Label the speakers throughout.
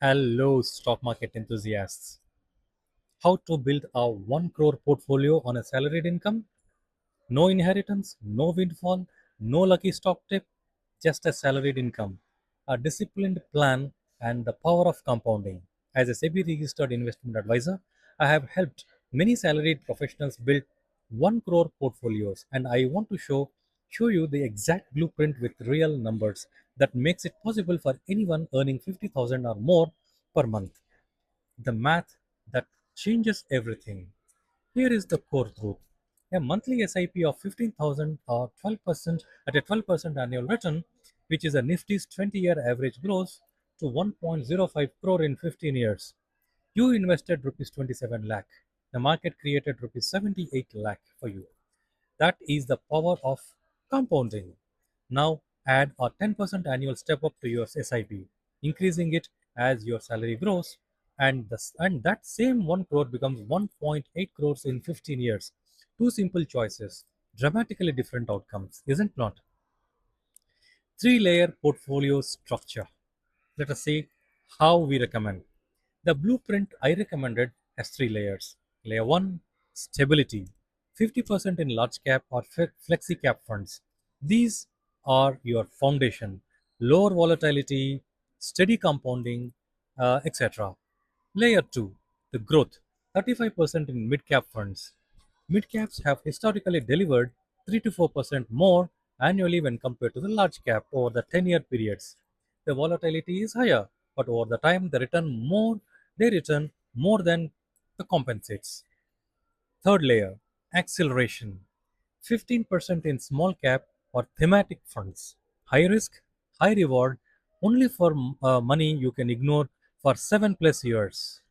Speaker 1: Hello, stock market enthusiasts. How to build a 1 crore portfolio on a salaried income? No inheritance, no windfall, no lucky stock tip, just a salaried income, a disciplined plan, and the power of compounding. As a SEBI registered investment advisor, I have helped many salaried professionals build 1 crore portfolios, and I want to show you the exact blueprint with real numbers that makes it possible for anyone earning 50,000 or more per month. The math that changes everything. Here is the core truth. A monthly SIP of 15,000 or 12% at a 12% annual return, which is a Nifty's 20-year average grows to 1.05 crore in 15 years. You invested rupees 27 lakh. The market created rupees 78 lakh for you. That is the power of compounding. Now add a 10% annual step up to your SIP, increasing it as your salary grows, and that same 1 crore becomes 1.8 crores in 15 years. Two simple choices, dramatically different outcomes, isn't not? Three-layer portfolio structure. Let us see how we recommend. The blueprint I recommended has three layers. Layer 1, stability, 50% in large cap or flexi cap funds. These are your foundation, lower volatility, steady compounding, etc. Layer 2, the growth, 35% in mid cap funds. Mid caps have historically delivered 3 to 4% more annually when compared to the large cap over the 10-year periods. The volatility is higher, but over the time they return more than the compensates. Third layer, acceleration, 15% in small cap or thematic funds. High risk, high reward, only for money you can ignore for 7 plus years.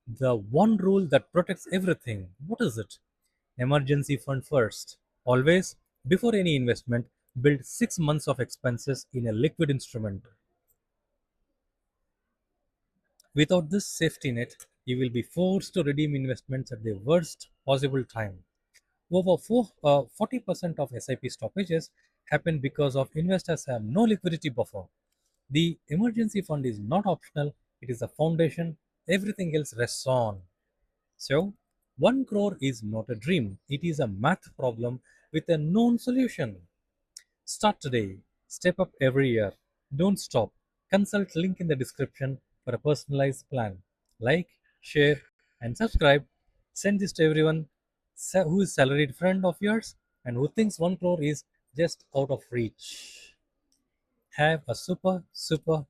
Speaker 1: The one rule that protects everything. What is it? Emergency fund first. Always, before any investment, build 6 months of expenses in a liquid instrument. Without this safety net, you will be forced to redeem investments at the worst possible time. Over 40% of SIP stoppages happen because of investors have no liquidity buffer. The emergency fund is not optional, it is a foundation, everything else rests on. So, 1 crore is not a dream, it is a math problem with a known solution. Start today, step up every year. Don't stop. Consult link in the description for a personalized plan. Like, share, and subscribe. Send this to everyone who is salaried friend of yours and who thinks 1 crore is just out of reach. Have a super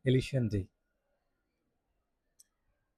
Speaker 1: Elysian day.